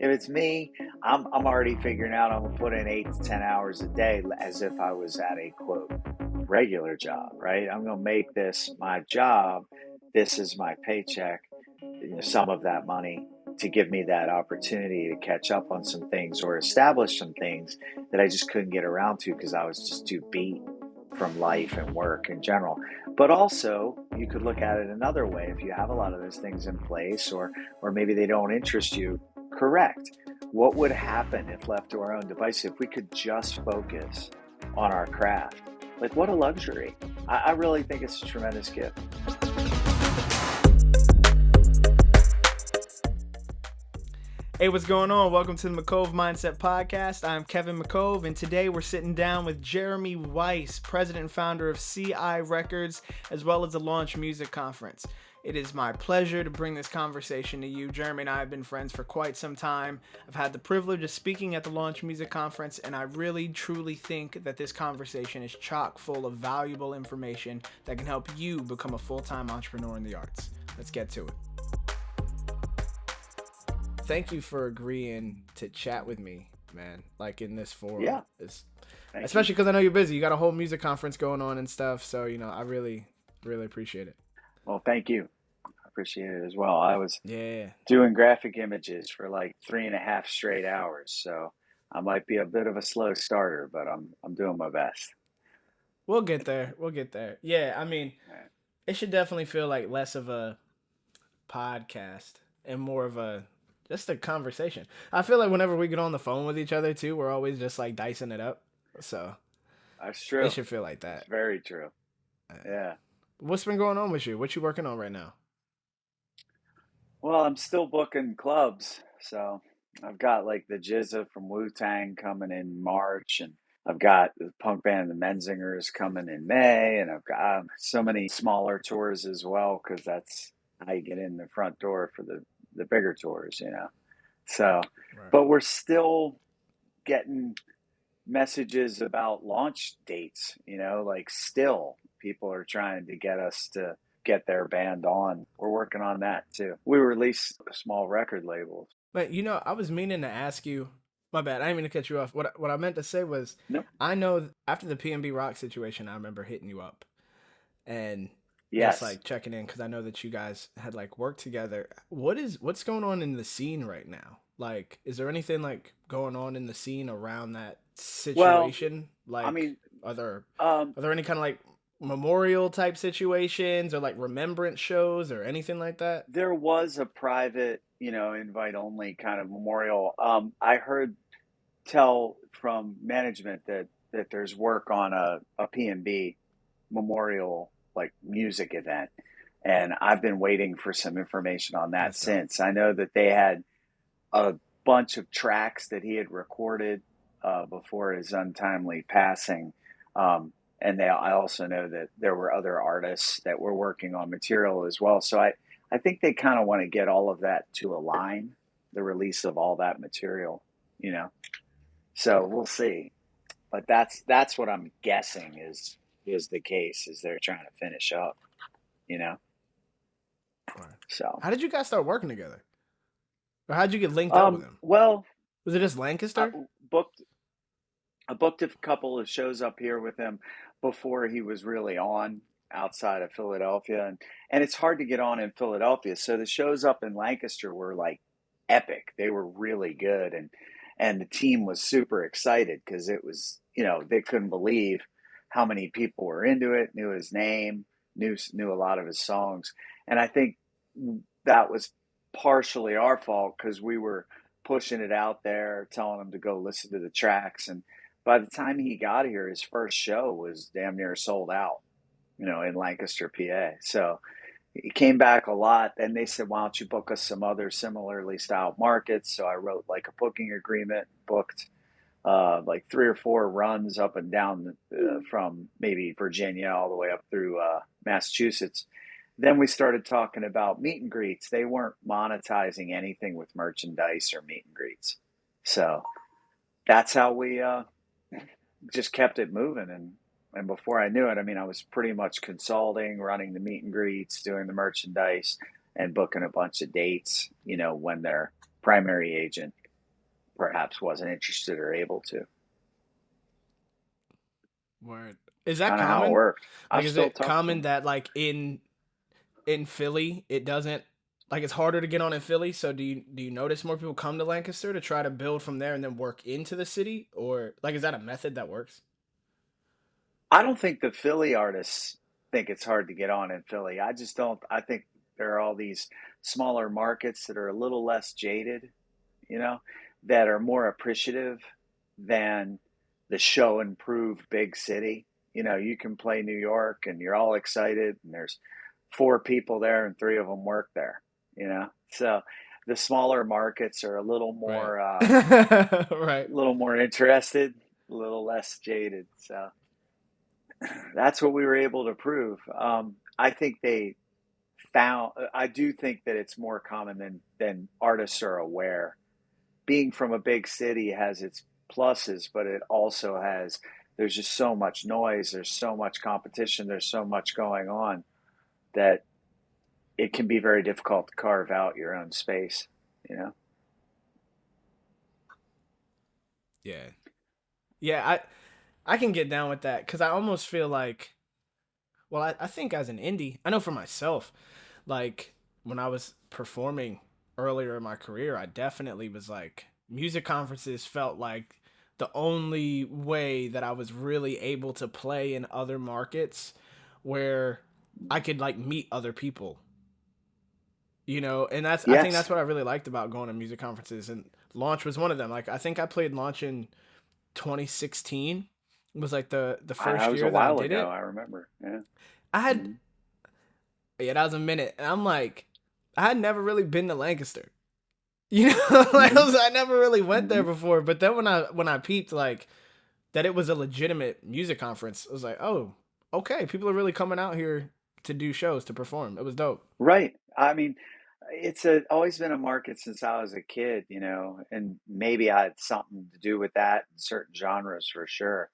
If it's me, I'm already figuring out I'm gonna put in 8 to 10 hours a day as if I was at a quote regular job, right? I'm gonna make this my job. This is my paycheck. Some of that money to give me that opportunity to catch up on some things or establish some things that I just couldn't get around to because I was just too beat from life and work in general. But also, you could look at it another way. If you have a lot of those things in place, or maybe they don't interest you, correct. What would happen if left to our own devices if we could just focus on our craft? Like, what a luxury. I really think it's a tremendous gift. Hey, what's going on? Welcome to the McCove Mindset Podcast. I'm Kevin McCove, and today we're sitting down with Jeremy Weiss, president and founder of CI Records, as well as the Launch Music Conference. It is my pleasure to bring this conversation to you. Jeremy and I have been friends for quite some time. I've had the privilege of speaking at the Launch Music Conference, and I really, truly think that this conversation is chock full of valuable information that can help you become a full-time entrepreneur in the arts. Let's get to it. Thank you for agreeing to chat with me, man, like in this forum. Yeah. Especially because I know you're busy. You got a whole music conference going on and stuff. So, I really, really appreciate it. Well, thank you. I appreciate it as well. I was Yeah. doing graphic images for like 3.5 straight hours. So I might be a bit of a slow starter, but I'm doing my best. We'll get there. Yeah, I mean, it should definitely feel like less of a podcast and more of just a conversation. I feel like whenever we get on the phone with each other too, we're always just like dicing it up. So that's true. It should feel like that. It's very true. Yeah. What's been going on with you? What you working on right now? Well, I'm still booking clubs. So I've got like the Jizza from Wu-Tang coming in March, and I've got the punk band the Menzingers coming in May, and I've got so many smaller tours as well, because that's how you get in the front door for the bigger tours, So, Right. But we're still getting messages about launch dates, like still people are trying to get us to get their band on. We're working on that too. We release small record labels. But I was meaning to ask you, my bad, I didn't mean to cut you off. What I meant to say was, Nope. I know after the PnB Rock situation, I remember hitting you up and Yes. just like checking in, because I know that you guys had like worked together. What's going on in the scene right now? Like, is there anything like going on in the scene around that situation? Well, like, I mean, are there any kind of like memorial type situations or like remembrance shows or anything like that? There was a private, invite only kind of memorial. I heard tell from management that there's work on a PnB memorial like music event, and I've been waiting for some information on that since. I know that they had a bunch of tracks that he had recorded before his untimely passing, and I also know that there were other artists that were working on material as well. So I think they kind of want to get all of that to align the release of all that material, So we'll see, but that's what I'm guessing is the case, is they're trying to finish up, So how did you guys start working together, or how'd you get linked up with him? Well, was it just Lancaster? I booked a couple of shows up here with him before he was really on outside of Philadelphia, and it's hard to get on in Philadelphia. So the shows up in Lancaster were like epic. They were really good, and the team was super excited because it was, they couldn't believe how many people were into it, knew his name, knew a lot of his songs. And I think that was partially our fault because we were pushing it out there, telling him to go listen to the tracks. And by the time he got here, his first show was damn near sold out, in Lancaster, PA. So he came back a lot. And they said, why don't you book us some other similarly styled markets? So I wrote like a booking agreement, booked like 3 or 4 runs up and down from maybe Virginia all the way up through Massachusetts. Then we started talking about meet and greets. They weren't monetizing anything with merchandise or meet and greets. So that's how we just kept it moving. And before I knew it, I was pretty much consulting, running the meet and greets, doing the merchandise, and booking a bunch of dates, when their primary agent perhaps wasn't interested or able to. Word. Is It's that kind of how it common? worked. Like, I've is still it talked to common them. that like in Philly it doesn't like it's harder to get on in Philly? So do you notice more people come to Lancaster to try to build from there and then work into the city, or like is that a method that works? I don't think the Philly artists think it's hard to get on in Philly. I just don't. I think there are all these smaller markets that are a little less jaded, you know, that are more appreciative than the show and prove big city. You know, you can play New York and you're all excited, and there's four people there and three of them work there, you know. So the smaller markets are Right. a Right. little more interested, a little less jaded. So that's what we were able to prove. I think they found. I do think that it's more common than artists are aware. Being from a big city has its pluses, but it also has. There's just so much noise. There's so much competition. There's so much going on that it can be very difficult to carve out your own space. You know. Yeah. Yeah, I can get down with that because I almost feel like, well, I think as an indie, I know for myself, like when I was performing earlier in my career, I definitely was like, music conferences felt like the only way that I was really able to play in other markets where I could like meet other people, and I think Yes, that's what I really liked about going to music conferences, and Launch was one of them. Like I think I played Launch in 2016 was like the I first was a year that I while did ago. it. I remember. Yeah. I had Mhm. Yeah, that was a minute, and I'm like, I had never really been to Lancaster. Like Mhm. I never really went there Mhm. before. But then when I peeped like that it was a legitimate music conference, I was like, oh, okay, people are really coming out here to do shows to perform. It was dope. Right. I mean, always been a market since I was a kid, you know, and maybe I had something to do with that in certain genres for sure.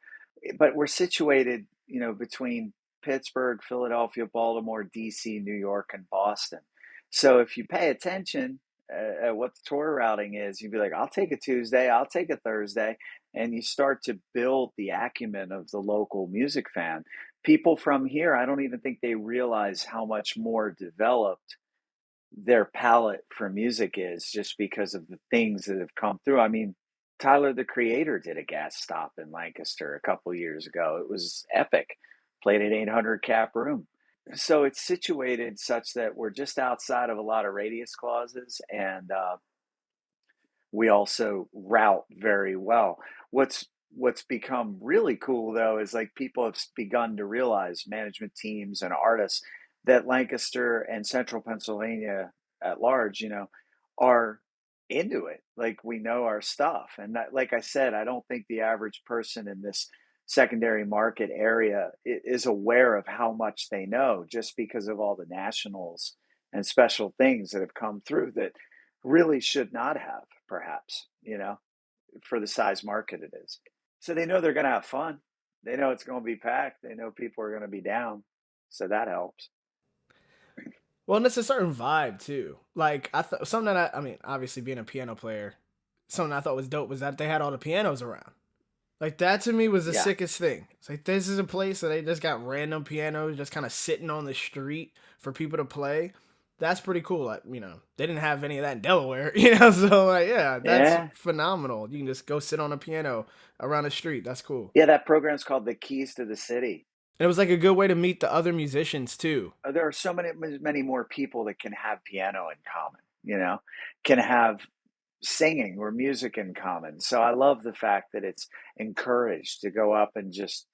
But we're situated, you know, between Pittsburgh, Philadelphia, Baltimore, DC, New York, and Boston. So if you pay attention at what the tour routing is, you'd be like, I'll take a Tuesday, I'll take a Thursday, and you start to build the acumen of the local music fan. People from here, I don't even think they realize how much more developed their palette for music is just because of the things that have come through. I mean, Tyler the Creator did a gas stop in Lancaster a couple years ago. It was epic. Played an 800 cap room. So it's situated such that we're just outside of a lot of radius clauses, and we also route very well. What's become really cool though is like people have begun to realize, management teams and artists, that Lancaster and Central Pennsylvania at large, you know, are into it. Like we know our stuff, and that, like I said, I don't think the average person in this secondary market area is aware of how much they know, just because of all the nationals and special things that have come through that really should not have, perhaps, you know, for the size market it is. So they know they're going to have fun. They know it's going to be packed. They know people are going to be down. So that helps. Well, and it's a certain vibe too. Like I thought something that I mean, obviously being a piano player, something I thought was dope was that they had all the pianos around. Like that to me was the Yeah. sickest thing. It's like this is a place that they just got random pianos just kind of sitting on the street for people to play. That's pretty cool. Like, they didn't have any of that in Delaware, so like yeah, that's Yeah. phenomenal. You can just go sit on a piano around the street. That's cool. Yeah. That program's called The Keys to the City. And it was like a good way to meet the other musicians too. There are so many more people that can have piano in common, you know, can have singing or music in common. So I love the fact that it's encouraged to go up and just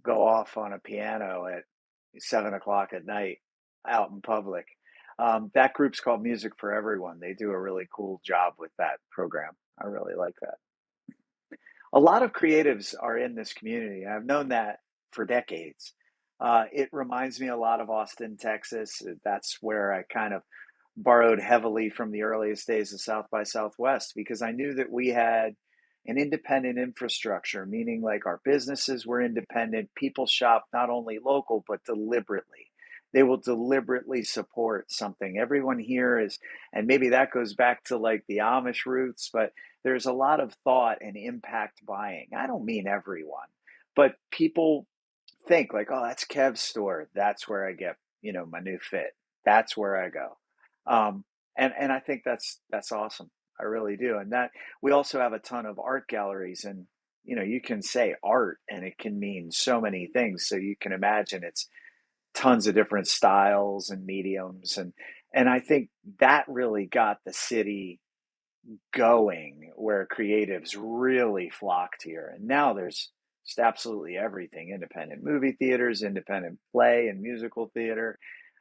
go off on a piano at 7 o'clock at night out in public. That group's called Music for Everyone. They do a really cool job with that program. I really like that. A lot of creatives are in this community. I've known that for decades. It reminds me a lot of Austin, Texas. That's where I kind of borrowed heavily from the earliest days of South by Southwest, because I knew that we had an independent infrastructure, meaning like our businesses were independent. People shop not only local, but deliberately. They will deliberately support something. Everyone here is, and maybe that goes back to like the Amish roots, but there's a lot of thought and impact buying. I don't mean everyone, but people think like, oh, that's Kev's store. That's where I get, my new fit. That's where I go. And I think that's awesome. I really do. And that we also have a ton of art galleries, and you can say art and it can mean so many things. So you can imagine it's tons of different styles and mediums, and I think that really got the city going, where creatives really flocked here. And now there's just absolutely everything: independent movie theaters, independent play and musical theater.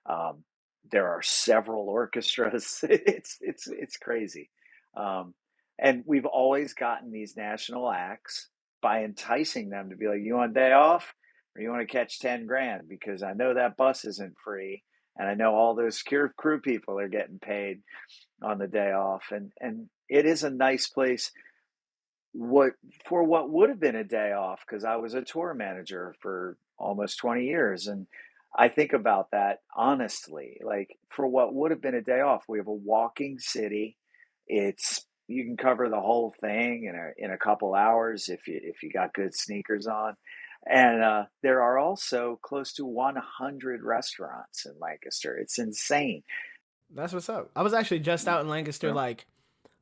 Um, there are several orchestras. It's crazy. Um, and we've always gotten these national acts by enticing them to be like, you want a day off or you want to catch 10 grand? Because I know that bus isn't free. And I know all those crew people are getting paid on the day off, and it is a nice place, what for what would have been a day off, because I was a tour manager for almost 20 years, and I think about that honestly. Like, for what would have been a day off, we have a walking city. It's You can cover the whole thing in a couple hours if you got good sneakers on. And there are also close to 100 restaurants in Lancaster. It's insane. That's what's up. I was actually just out in Lancaster Yeah. like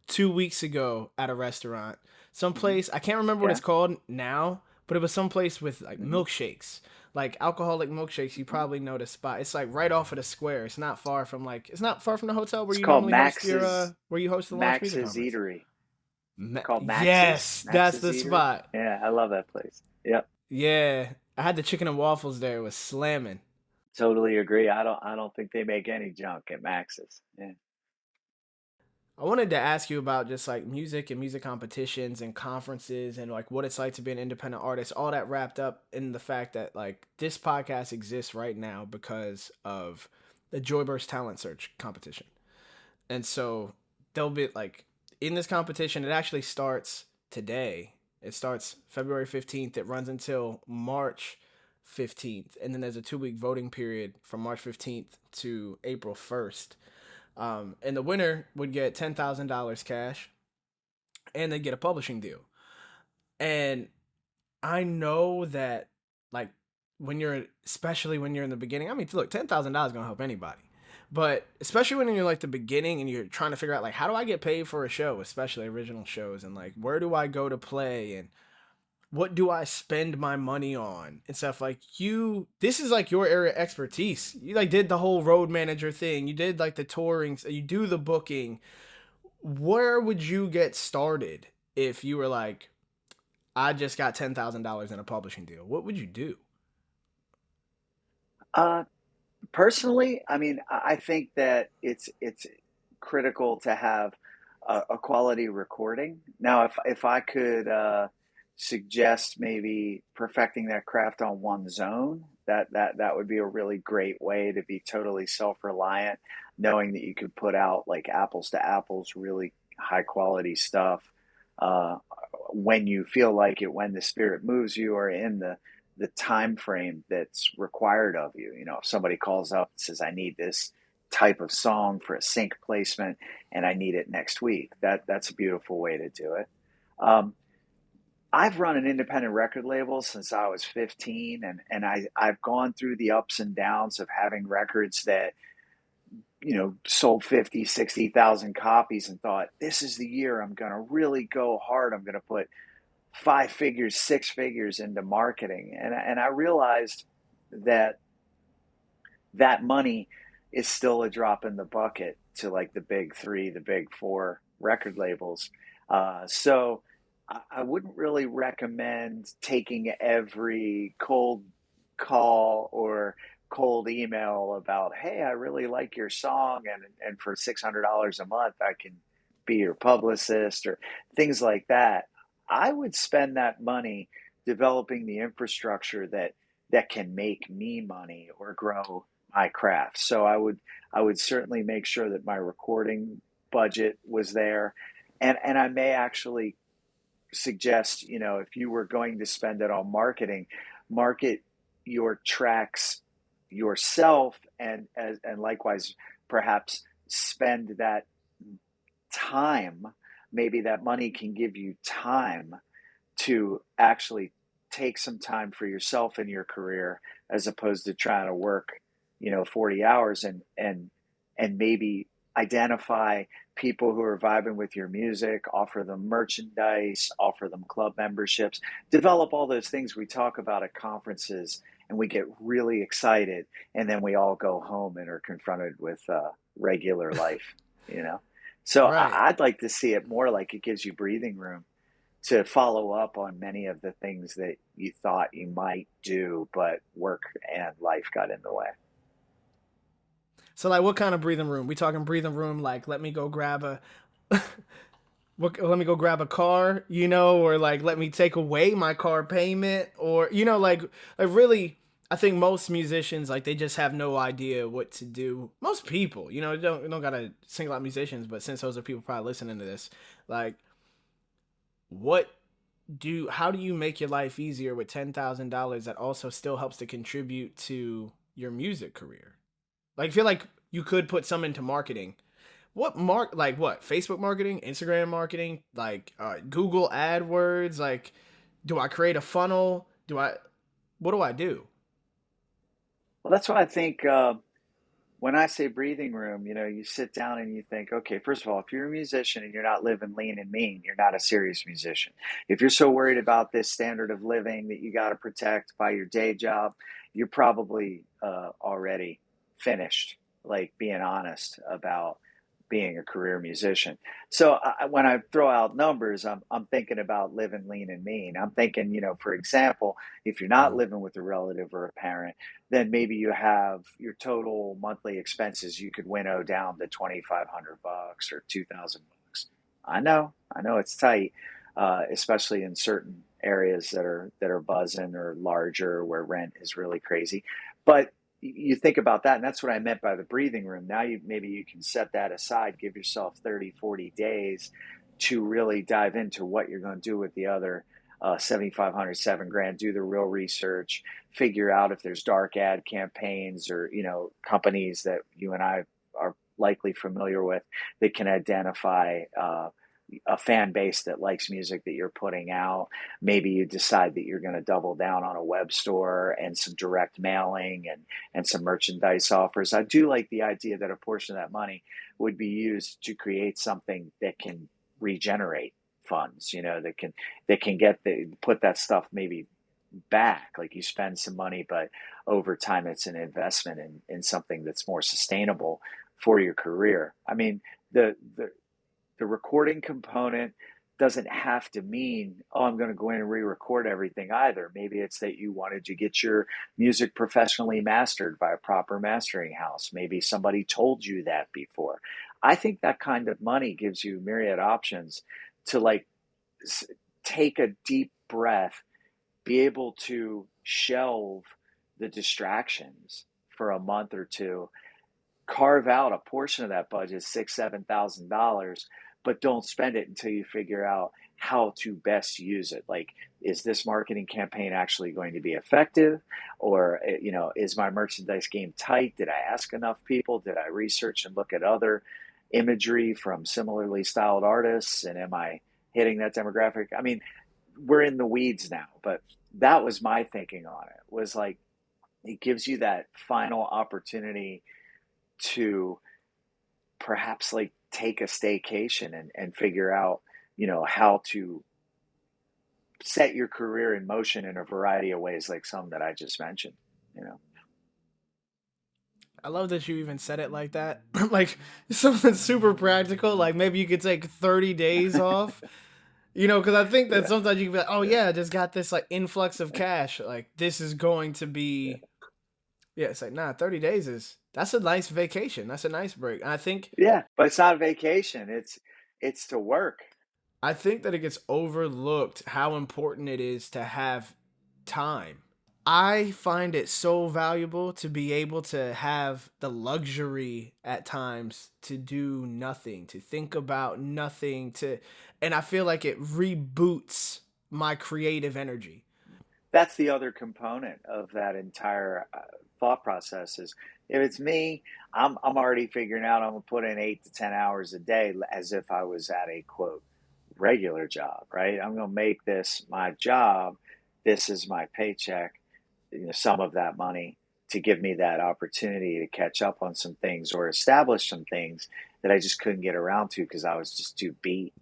2 weeks ago at a restaurant. Some Hmm. place, I can't remember what Yeah. it's called now, but it was some place with like Hmm. milkshakes. Like alcoholic milkshakes, you probably know the spot. It's like right off of the square. It's not far from the hotel where It's you called normally host your Max's where you host the Launch Music Max's Conference. Eatery. It's called Yes, that's Max's the Eatery. spot. Yeah, I love that place. Yep, Yeah, I had the chicken and waffles there. It was slamming. totally agree. I don't think they make any junk at Max's. Yeah. I wanted to ask you about just like music and music competitions and conferences and like what it's like to be an independent artist, all that wrapped up in the fact that like this podcast exists right now because of the Joyburst Talent Search competition. And so they'll be like in this competition, it actually starts today. It starts February 15th. It runs until March 15th. And then there's a 2 week voting period from March 15th to April 1st. And the winner would get $10,000 cash and they get a publishing deal. And I know that, like, especially when you're in the beginning, I mean, look, $10,000 is going to help anybody. But especially when you're like the beginning and you're trying to figure out, like, how do I get paid for a show, especially original shows, and like, where do I go to play, and what do I spend my money on and stuff. Like, this is like your area of expertise. You like did the whole road manager thing. You did like the touring. You do the booking. Where would you get started if you were like, I just got $10,000 in a publishing deal? What would you do? Uh, Personally, I mean, I think that it's critical to have a quality recording. Now, if I could suggest maybe perfecting that craft on one's own, that would be a really great way to be totally self-reliant, knowing that you could put out like apples to apples, really high quality stuff uh, when you feel like it, when the spirit moves you, or in the time frame that's required of you. If somebody calls up and says, I need this type of song for a sync placement and I need it next week, that's a beautiful way to do it. Um, I've run an independent record label since I was 15, and I've gone through the ups and downs of having records that sold 50, 60,000 copies, and thought, this is the year I'm going to really go hard. I'm going to put five figures, six figures into marketing. And I realized that that money is still a drop in the bucket to like the big three, the big four record labels. So I wouldn't really recommend taking every cold call or cold email about, hey, I really like your song, and for $600 a month I can be your publicist, or things like that. I would spend that money developing the infrastructure that can make me money or grow my craft. So I would certainly make sure that my recording budget was there, and I may actually suggest, if you were going to spend it on marketing, market your tracks yourself, and likewise perhaps spend that time. Maybe that money can give you time to actually take some time for yourself in your career, as opposed to trying to work 40 hours, and maybe identify people who are vibing with your music, offer them merchandise, offer them club memberships, develop all those things we talk about at conferences, and we get really excited, and then we all go home and are confronted with regular life you know so Right. I'd like to see it more like it gives you breathing room to follow up on many of the things that you thought you might do, but work and life got in the way. So like, what kind of breathing room? We talking breathing room like let me go grab a car, or like let me take away my car payment, or like really. I think most musicians like they just have no idea what to do. Most people, don't gotta single out musicians, but since those are people probably listening to this, like what how do you make your life easier with $10,000 that also still helps to contribute to your music career? Like I feel like you could put some into marketing. What Facebook marketing, Instagram marketing, like Google AdWords, like do I create a funnel? What do I do? Well, that's why I think when I say breathing room, you sit down and you think, okay, first of all, if you're a musician and you're not living lean and mean, you're not a serious musician. If you're so worried about this standard of living that you got to protect by your day job, you're probably already finished, like being honest about being a career musician. So when I throw out numbers, I'm thinking about living lean and mean. I'm thinking, for example, if you're not Mm. living with a relative or a parent, then maybe you have your total monthly expenses you could winnow down to 2,500 bucks or 2,000 bucks. I know it's tight, especially in certain areas that are buzzing or larger where rent is really crazy. But you think about that, and that's what I meant by the breathing room. Now you can set that aside, give yourself 30, 40 days to really dive into what you're going to do with the other 7,500, 7 grand. Do the real research, figure out if there's dark ad campaigns or companies that you and I are likely familiar with that can identify a fan base that likes music that you're putting out. Maybe you decide that you're going to double down on a web store and some direct mailing and some merchandise offers. I do like the idea that a portion of that money would be used to create something that can regenerate funds, that can put that stuff maybe back. Like you spend some money, but over time it's an investment in something that's more sustainable for your career. I mean, the recording component doesn't have to mean, oh, I'm going to go in and re-record everything either. Maybe it's that you wanted to get your music professionally mastered by a proper mastering house. Maybe somebody told you that before. I think that kind of money gives you myriad options to like take a deep breath, be able to shelve the distractions for a month or two, carve out a portion of that budget, $6,000, $7,000, but don't spend it until you figure out how to best use it. Like, is this marketing campaign actually going to be effective? Or, is my merchandise game tight? Did I ask enough people? Did I research and look at other imagery from similarly styled artists? And am I hitting that demographic? I mean, we're in the weeds now, but that was my thinking on it, was like, it gives you that final opportunity to perhaps like take a staycation and figure out, how to set your career in motion in a variety of ways, like some that I just mentioned. I love that you even said it like that. Like something super practical. Like maybe you could take 30 days off. Because I think that Yeah, sometimes you can be like, oh yeah, yeah, I just got this like influx of cash. Like this is going to yeah, be, yeah. It's like, nah, 30 days that's a nice vacation. That's a nice break. And yeah. But it's not a vacation. It's to work. I think that it gets overlooked how important it is to have time. I find it so valuable to be able to have the luxury at times to do nothing, to think about nothing, and I feel like it reboots my creative energy. That's the other component of that entire thought process is, if it's me, I'm already figuring out I'm gonna put in 8 to 10 hours a day as if I was at a quote regular job, right? I'm gonna make this my job. This is my paycheck, some of that money to give me that opportunity to catch up on some things or establish some things that I just couldn't get around to because I was just too beat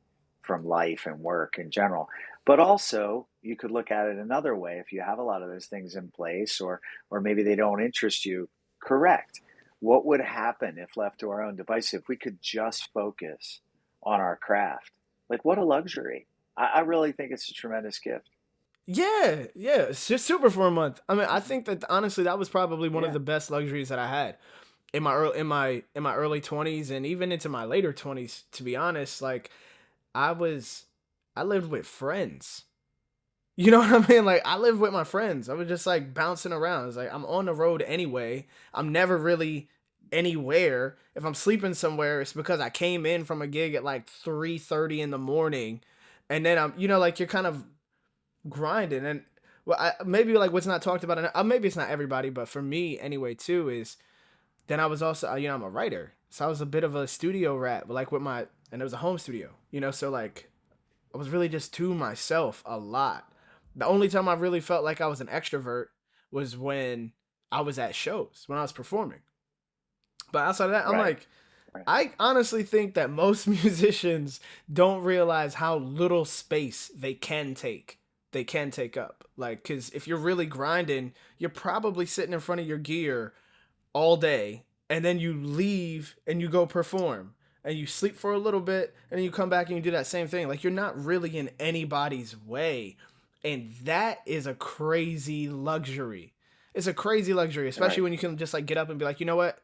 from life and work in general. But also, you could look at it another way. If you have a lot of those things in place, or maybe they don't interest you, correct. What would happen if left to our own devices if we could just focus on our craft? Like, what a luxury. I really think it's a tremendous gift. Yeah, yeah, it's just super for a month. I mean, I think that honestly, that was probably one of Yeah, the best luxuries that I had in my early 20s and even into my later 20s. To be honest, like I was, I lived with friends. You know what I mean? Like I lived with my friends. I was just like bouncing around. It's like I'm on the road anyway. I'm never really anywhere. If I'm sleeping somewhere, it's because I came in from a gig at like 3:30 in the morning, and then like you're kind of grinding. And well, maybe like what's not talked about, and maybe it's not everybody, but for me anyway too is then I was also I'm a writer, so I was a bit of a studio rat, like with my and it was a home studio, so like I was really just to myself a lot. The only time I really felt like I was an extrovert was when I was at shows, when I was performing. But outside of that, I'm right, like, right, I honestly think that most musicians don't realize how little space they can take. They can take up. Like, because if you're really grinding, you're probably sitting in front of your gear all day, and then you leave and you go perform and you sleep for a little bit and then you come back and you do that same thing. Like you're not really in anybody's way. And that is a crazy luxury. It's a crazy luxury, especially right. when you can just like get up and be like, you know what?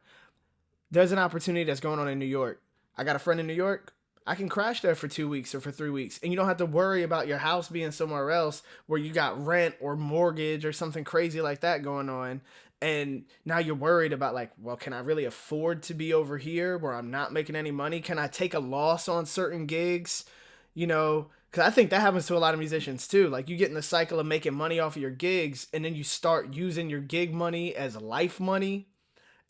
There's an opportunity that's going on in New York. I got a friend in New York. I can crash there for 2 weeks or for 3 weeks. And you don't have to worry about your house being somewhere else where you got rent or mortgage or something crazy like that going on. And now you're worried about like, well, can I really afford to be over here where I'm not making any money? Can I take a loss on certain gigs? Because I think that happens to a lot of musicians too. Like you get in the cycle of making money off of your gigs and then you start using your gig money as life money,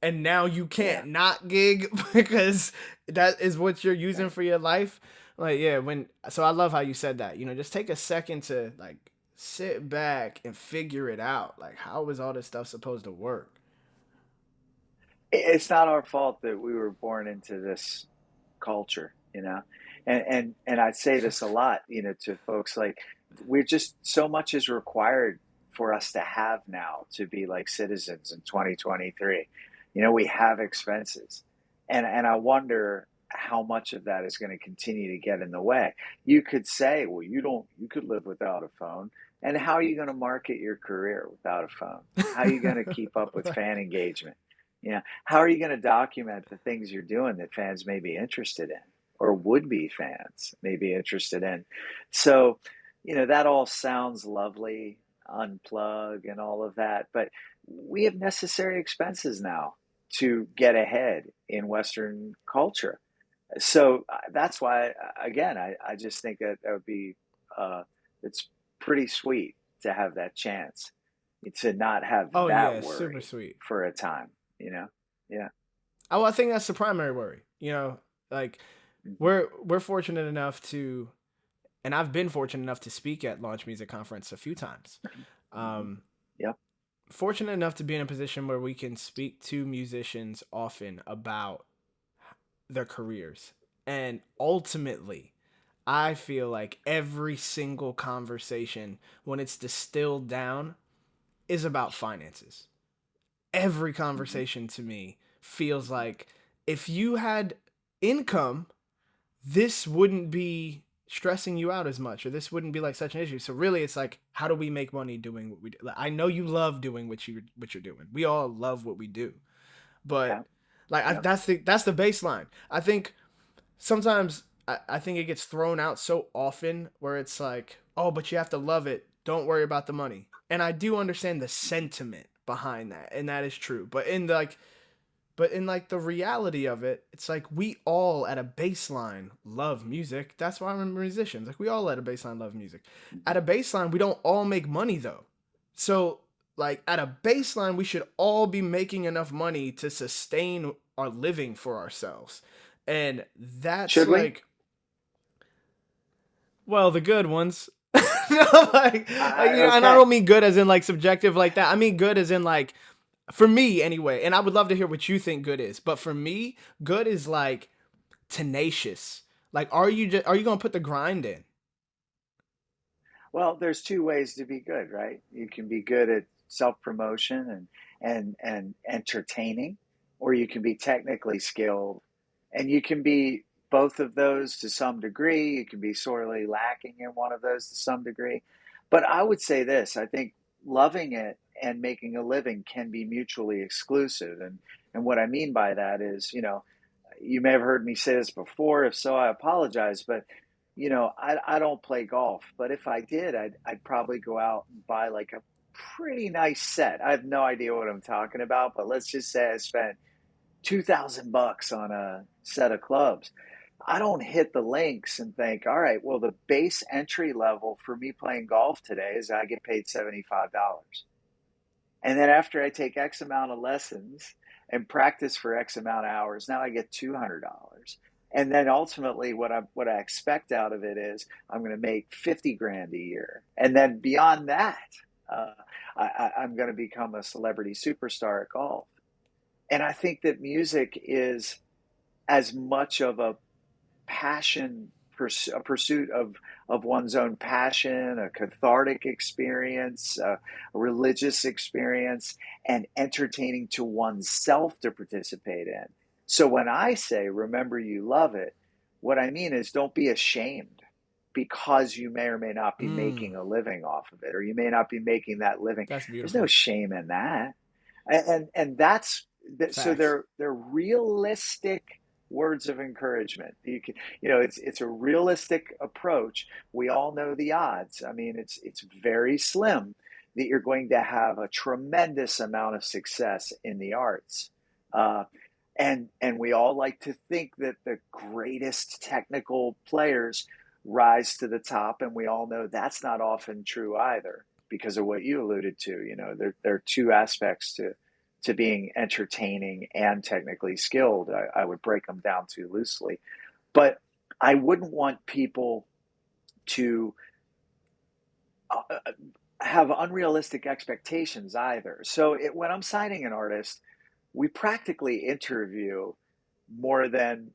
and now you Yeah, can't not gig because that is what you're using right. for your life. Like, yeah, so I love how you said that. Just take a second to like sit back and figure it out. Like, how is all this stuff supposed to work? It's not our fault that we were born into this culture, and I'd say this a lot, to folks, like, we're just, so much is required for us to have now to be like citizens in 2023. We have expenses, and I wonder how much of that is going to continue to get in the way. You could say, well, you could live without a phone. And how are you going to market your career without a phone? How are you going to keep up with fan engagement? How are you going to document the things you're doing that fans may be interested in, or would be fans may be interested in? So, that all sounds lovely, unplug and all of that, but we have necessary expenses now to get ahead in Western culture. So that's why, again, I just think that would be, it's pretty sweet to have that chance to not have Oh that yeah, super worry sweet. for a time, you know? Yeah. Oh, I think that's the primary worry. Like Hmm. we're fortunate enough to, and I've been fortunate enough to speak at Launch Music Conference a few times. Hmm. Um, Yep. Fortunate enough to be in a position where we can speak to musicians often about their careers. And ultimately, I feel like every single conversation, when it's distilled down, is about finances. Every Hmm. conversation to me feels like if you had income, this wouldn't be stressing you out as much, or this wouldn't be like such an issue. So really it's like, how do we make money doing what we do? Like, I know you love doing what you're doing. We all love what we do. But Yeah. like Yep. that's the baseline. I think sometimes I think it gets thrown out so often where it's like, oh, but you have to love it. Don't worry about the money. And I do understand the sentiment behind that, and that is true. But in the reality of it, it's like we all at a baseline love music. That's why we're musicians. Like we all at a baseline love music. At Hmm. a baseline, we don't all make money though. So Like at a baseline, we should all be making enough money to sustain our living for ourselves. And that's Should we? like, well, the good ones. No, and I Okay. don't mean good as in like subjective like that. I mean good as in like for me anyway. And I would love to hear what you think good is. But for me, good is like tenacious. Like, are you gonna put the grind in? Well, there's two ways to be good, right? You can be good at self-promotion and entertaining, or you can be technically skilled. And you can be both of those to some degree. You can be sorely lacking in one of those to some degree. But I would say this, I think loving it and making a living can be mutually exclusive. And what I mean by that is, you may have heard me say this before. If so, I apologize. But I don't play golf. But if I did, I'd probably go out and buy like a pretty nice set. I have no idea what I'm talking about, but let's just say I spent $2,000 on a set of clubs. I don't hit the links and think, all right, well, the base entry level for me playing golf today is I get paid $75. And then after I take X amount of lessons and practice for X amount of hours, now I get $200. And then ultimately what I expect out of it is I'm going to make 50 grand a year. And then beyond that, uh, I'm going to become a celebrity superstar at golf. And I think that music is as much of a passion, a pursuit of one's own passion, a cathartic experience, a religious experience, and entertaining to oneself to participate in. So when I say remember you love it, what I mean is don't be ashamed because you may or may not be Mm, making a living off of it, or you may not be making that living. that's There's no beautiful. shame in that. And that's so Facts. they're realistic words of encouragement. It's a realistic approach. We all know the odds. I mean, it's very slim that you're going to have a tremendous amount of success in the arts. Uh, and we all like to think that the greatest technical players rise to the top, and we all know that's not often true either because of what you alluded to. There are two aspects to being entertaining and technically skilled. I would break them down too loosely, but I wouldn't want people to have unrealistic expectations either. So when I'm signing an artist, we practically interview more than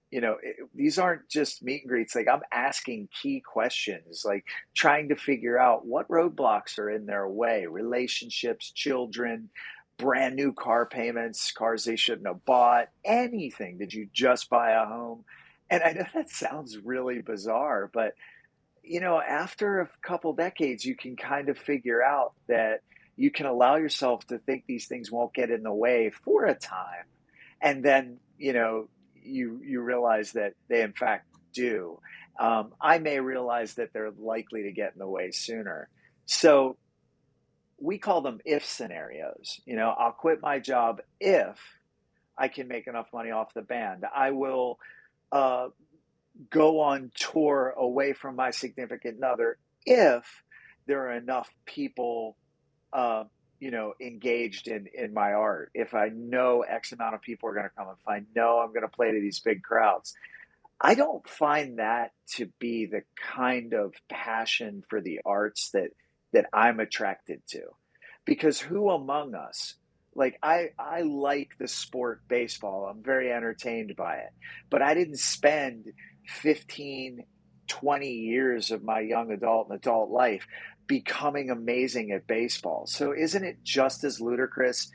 these aren't just meet and greets. Like I'm asking key questions, like trying to figure out what roadblocks are in their way: relationships, children, brand new car payments, cars they shouldn't have bought, anything. Did you just buy a home? And I know that sounds really bizarre, but after a couple decades, you can kind of figure out that you can allow yourself to think these things won't get in the way for a time. And then, you realize that they in fact do. I may realize that they're likely to get in the way sooner. So we call them if scenarios. I'll quit my job if I can make enough money off the band. I will uh, go on tour away from my significant other if there are enough people engaged in my art. If I know X amount of people are going to come, if I know I'm going to play to these big crowds. I don't find that to be the kind of passion for the arts that I'm attracted to. Because who among us, like I like the sport baseball. I'm very entertained by it. But I didn't spend 15, 20 years of my young adult and adult life becoming amazing at baseball. So isn't it just as ludicrous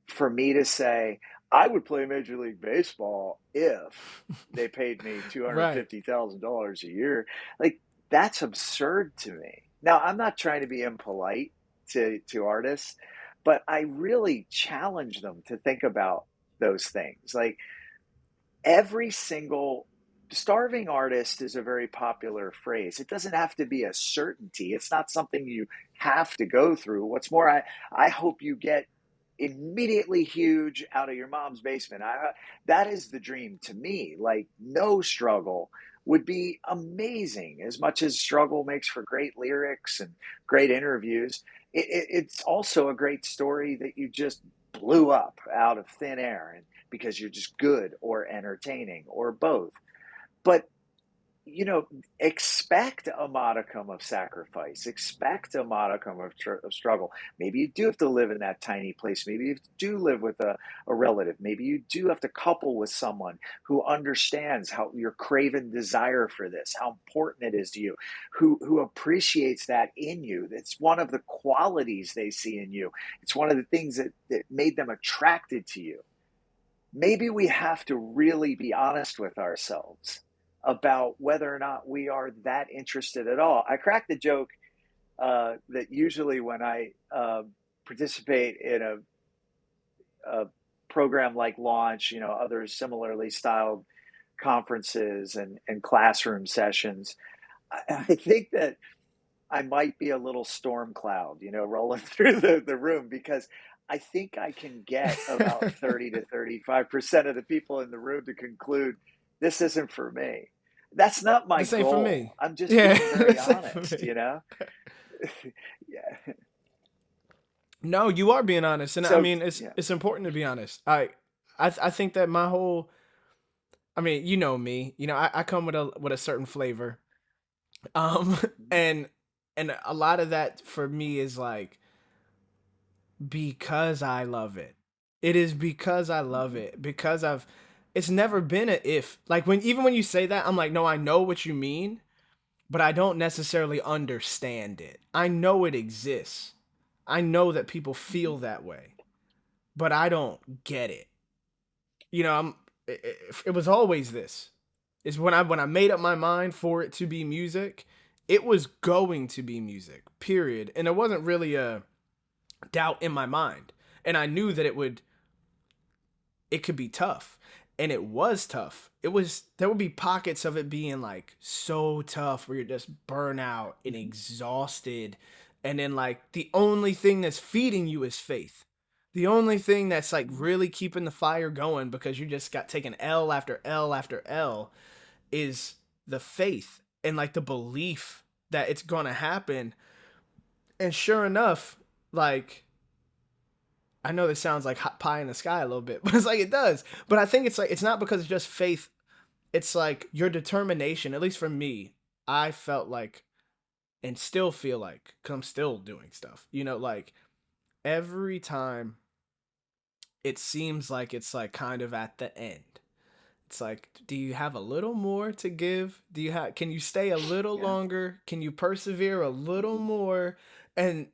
for me to say I would play Major League Baseball if they paid me Right. $250,000 a year? Like that's absurd to me. Now, I'm not trying to be impolite to artists, but I really challenge them to think about those things. Like every single starving artist is a very popular phrase. It doesn't have to be a certainty. It's not something you have to go through. What's more, I hope you get immediately huge out of your mom's basement. That is the dream to me. Like no struggle would be amazing. As much as struggle makes for great lyrics and great interviews, it's also a great story that you just blew up out of thin air, and because you're just good or entertaining or both. But you know, expect a modicum of sacrifice, expect a modicum of struggle. Maybe you do have to live in that tiny place. Maybe you do live with a relative. Maybe you do have to couple with someone who understands how your craven desire for this, how important it is to you, who appreciates that in you. It's one of the qualities they see in you. It's one of the things that made them attracted to you. Maybe we have to really be honest with ourselves about whether or not we are that interested at all. I cracked the joke that usually when I participate in a program like Launch, you know, other similarly styled conferences and classroom sessions, I think that I might be a little storm cloud, you know, rolling through the room, because I think I can get about 30 to 35% of the people in the room to conclude this isn't for me. That's not my This ain't for goal. me. I'm just Yeah, being very this ain't for honest, me. you know? Yeah. No, you are being honest, and I So, mean yeah. it's important to be honest. I think that my whole, I mean, you know me, you know, I come with a certain flavor, um, Mhm, and a lot of that for me is like because I love it. It is because I love mhm, it because I've. It's never been a if. Like when even when you say that, I'm like, no, I know what you mean, but I don't necessarily understand it. I know it exists. I know that people mhm, feel that way, but I don't get it. You know, it was always this. Is when I made up my mind for it to be music, it was going to be music. Period. And there wasn't really a doubt in my mind. And I knew that it could be tough. And it was tough. There would be pockets of it being like so tough where you're just burnt out and mhm, exhausted. And then like the only thing that's feeding you is faith. The only thing that's like mhm, really keeping the fire going because you just got taken L after L after L is the faith and like the belief that it's gonna happen. And sure enough, like I know this sounds like hot pie in the sky a little bit, but it's like it does. But I think it's like it's not because it's just faith. It's like your determination. At least for me, I felt like and still feel like because I'm still doing stuff. You know, like every time it seems like it's like kind of at the end. It's like, do you have a little more to give? Do you have? Can you stay a little yeah. longer? Can you persevere a little Mhm, more? And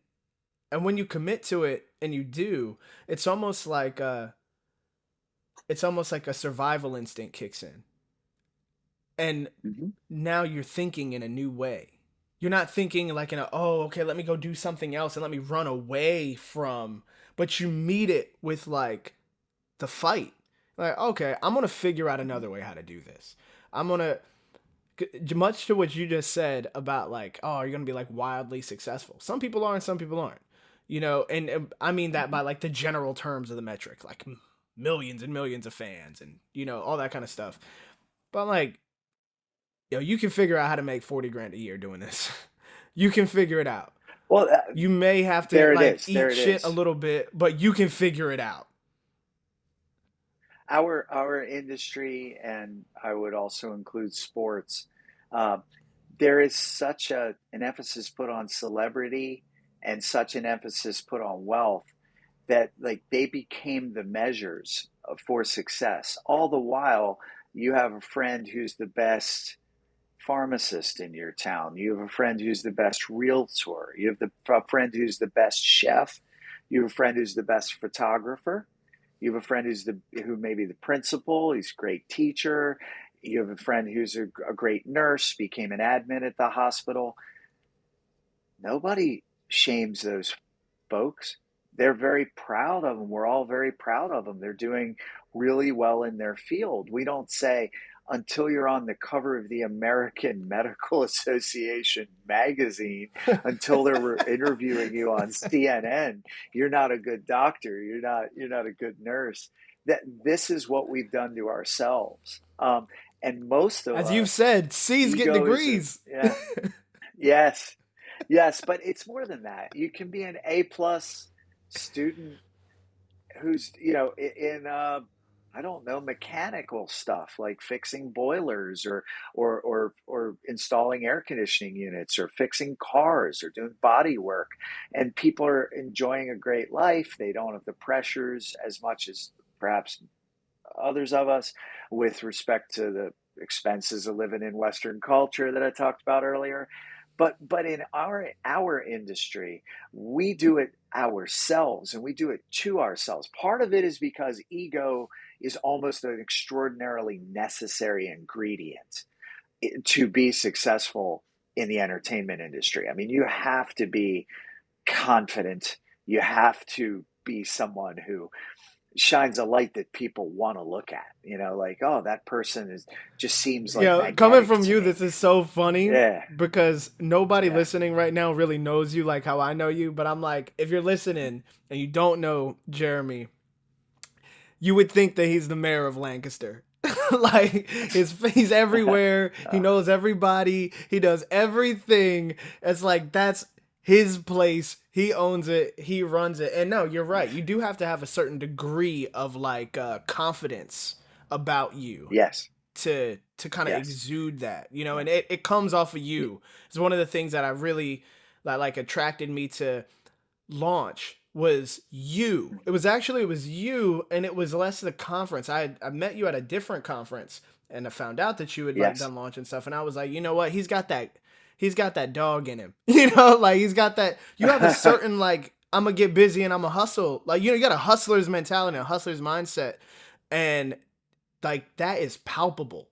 and when you commit to it and you do, it's almost like a survival instinct kicks in. And mhm, now you're thinking in a new way. You're not thinking like in a, oh, okay, let me go do something else and let me run away from, but you meet it with like the fight. Like, okay, I'm going to figure out mhm, another way how to do this. I'm going to, much to what you just said about like, oh, you're going to be like wildly successful. Some people are and some people aren't. You know, and I mean that mhm. by like the general terms of the metric, like millions and millions of fans and, you know, all that kind of stuff. But like, yo, you can figure out how to make 40 grand a year doing this. You can figure it out. Well, You may have to there it like is. There eat it shit a is. little bit, but you can figure it out. Our industry, and I would also include sports, uh, there is such an emphasis put on celebrity and such an emphasis put on wealth that like they became the measures for success. All the while, you have a friend who's the best pharmacist in your town. You have a friend who's the best realtor. You have a friend who's the best chef. You have a friend who's the best photographer. You have a friend who may be the principal. He's a great teacher. You have a friend who's a great nurse, became an admin at the hospital. Nobody shames those folks. They're very proud of them. We're all very proud of them. They're doing really well in their field. We don't say, until you're on the cover of the American Medical Association magazine, until they're interviewing you on CNN, you're not a good doctor. You're not a good nurse. That this is what we've done to ourselves. And most of As you've us, said, C's getting ego is degrees. yeah, yes, yes, but it's more than that. You can be an A plus student who's in I don't know, mechanical stuff like fixing boilers or installing air conditioning units or fixing cars or doing body work, and people are enjoying a great life. They don't have the pressures as much as perhaps others of us with respect to the expenses of living in Western culture that I talked about earlier. But in our industry, we do it ourselves and we do it to ourselves. Part of it is because ego is almost an extraordinarily necessary ingredient to be successful in the entertainment industry. I mean, you have to be confident. You have to be someone who shines a light that people want to look at, like, oh, that person is just seems like Coming magnetic from to you, me. this is so funny Yeah, because nobody yeah. listening right now really knows you like how I know you. But I'm like, if you're listening and you don't know Jeremy, you would think that he's the mayor of Lancaster. Like he's everywhere. He uh, knows everybody. He does everything. It's like that's his place. He owns it. He runs it. And no, you're right. You do have to have a certain degree of like confidence about you yes, to kind of yes, exude that, yeah. and it comes off of you. It's one of the things that I really that like attracted me to launch was you. It was you, and it was less the conference. I met you at a different conference, and I found out that you had like Yes. done launch and stuff, and I was like, you know what, he's got that dog in him. Like he's got that. You have a certain like I'm gonna get busy and I'm a hustle. Like you got a hustler's mentality, a hustler's mindset, and like that is palpable.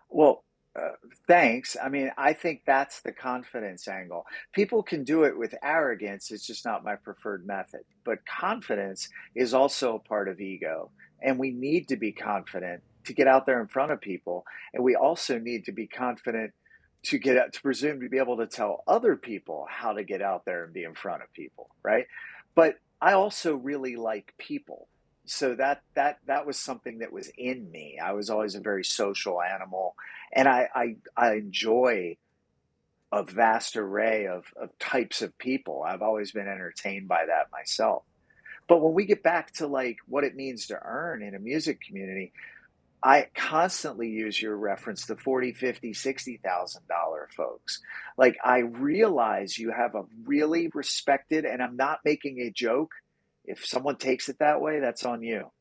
Well, thanks. I mean, I think that's the confidence angle. People can do it with arrogance, it's just not my preferred method. But confidence is also a part of ego. And we need to be confident to get out there in front of people. And we also need to be confident to get out, to presume to be able to tell other people how to get out there and be in front of people, right? But I also really like people. So that was something that was in me. I was always a very social animal, and I enjoy a vast array of types of people. I've always been entertained by that myself. But when we get back to like what it means to earn in a music community, I constantly use your reference to 40, 50, $60,000 folks. Like I realize you have a really respected, and I'm not making a joke. If someone takes it that way, that's on you,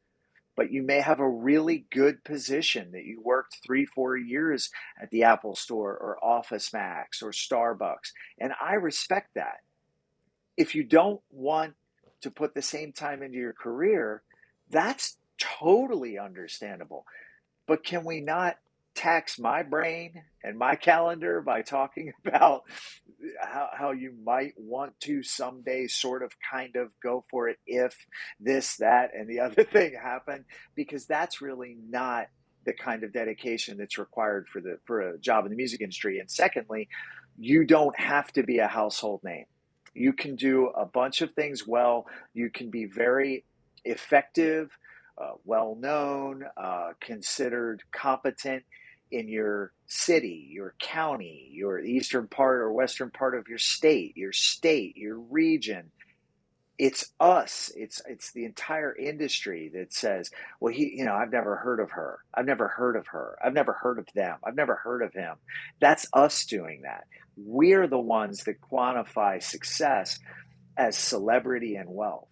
but you may have a really good position that you worked 3, 4 years at the Apple Store or Office Max or Starbucks. And I respect that. If you don't want to put the same time into your career, that's totally understandable. But can we not tax my brain and my calendar by talking about how you might want to someday sort of kind of go for it if this, that, and the other thing happen? Because that's really not the kind of dedication that's required for a job in the music industry. And secondly, you don't have to be a household name. You can do a bunch of things well. You can be very effective, well known, considered competent in your city, your county, your eastern part or western part of your state, your region. It's us. It's the entire industry that says, well, I've never heard of her. I've never heard of her. I've never heard of them. I've never heard of him. That's us doing that. We're the ones that quantify success as celebrity and wealth.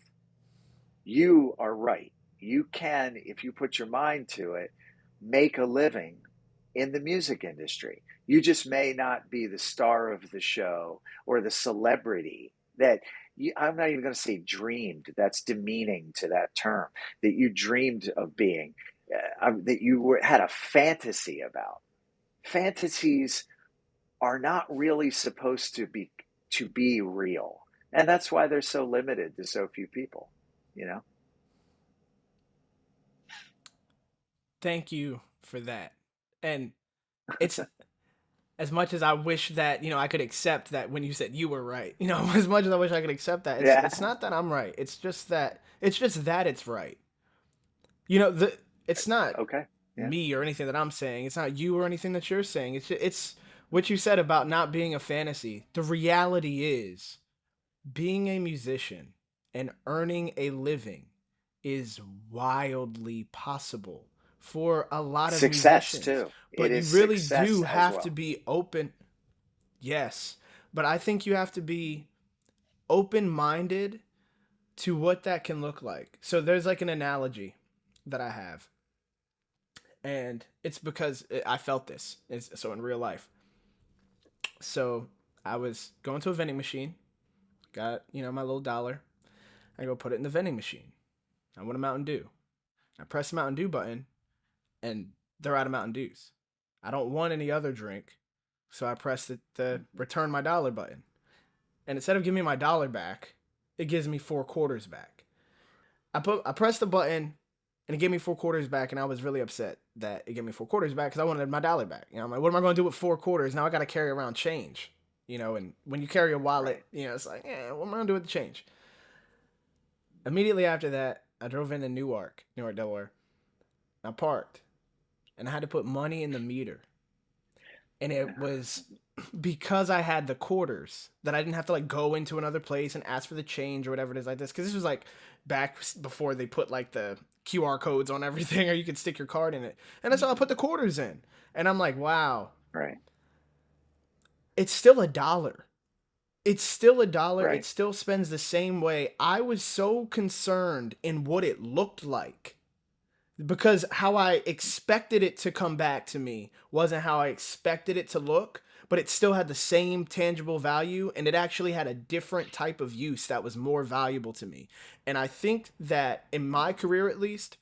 You are right. You can, if you put your mind to it, make a living in the music industry. You just may not be the star of the show or the celebrity that I'm not even going to say dreamed. That's demeaning to that term, that you dreamed of being, that had a fantasy about. Fantasies are not really supposed to be real. And that's why they're so limited to so few people, you know? Thank you for that. And it's as much as I wish that, I could accept that when you said you were right. As much as I wish I could accept that, it's Yeah. not that I'm right. It's just that it's right. You know, the it's not Okay. Yeah. me or anything that I'm saying. It's not you or anything that you're saying. It's what you said about not being a fantasy. The reality is being a musician and earning a living is wildly possible for a lot of Success musicians. too. It But you is really success do as have to well. be open. Yes. But I think you have to be open minded to what that can look like. So there's like an analogy that I have. And it's because I felt this. So in real life. So I was going to a vending machine, got, my little dollar. I go put it in the vending machine. I want a Mountain Dew. I press the Mountain Dew button, and they're out of Mountain Dews. I don't want any other drink, so I press the Mhm. return my dollar button. And instead of giving me my dollar back, it gives me 4 quarters back. I pressed the button, and it gave me 4 quarters back, and I was really upset that it gave me 4 quarters back because I wanted my dollar back. I'm like, what am I going to do with 4 quarters? Now I got to carry around change. And when you carry a wallet, Right. it's like, what am I going to do with the change? Immediately after that, I drove into Newark, Delaware. I parked, and I had to put money in the meter. And it was because I had the quarters that I didn't have to like go into another place and ask for the change or whatever it is like this. Because this was like back before they put like the QR codes on everything, or you could stick your card in it. And that's how I put Mhm. the quarters in. And I'm like, wow, Right. it's still a dollar. It's still a dollar. It Right. still spends the same way. I was so concerned in what it looked like because how I expected it to come back to me wasn't how I expected it to look, but it still had the same tangible value and it actually had a different type of use that was more valuable to me. And I think that in my career, at least,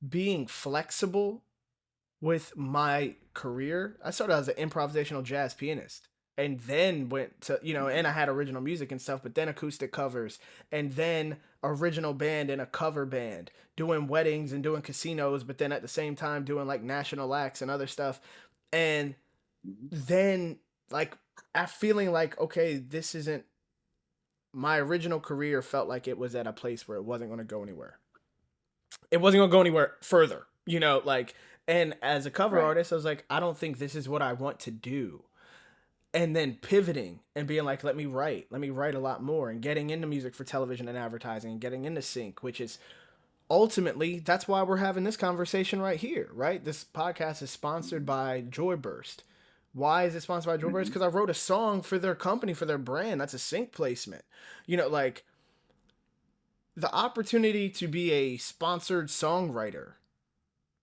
being flexible with my career, I started as an improvisational jazz pianist and then went to, and I Mhm. had original music and stuff, but then acoustic covers and then original band and a cover band, doing weddings and doing casinos, but then at the same time doing like national acts and other stuff. And Mhm. then like I feeling like, okay, this isn't my original career felt like it was at a place where it wasn't going to go anywhere. It wasn't going to go anywhere further, like, and as a cover Right. artist, I was like, I don't think this is what I want to do. And then pivoting and being like, let me write a lot more and getting into music for television and advertising and getting into sync, which is ultimately, that's why we're having this conversation right here, right? This podcast is sponsored Mhm. by Joyburst. Why is it sponsored by Joyburst? Mhm. Because I wrote a song for their company, for their brand. That's a sync placement. Like the opportunity to be a sponsored songwriter.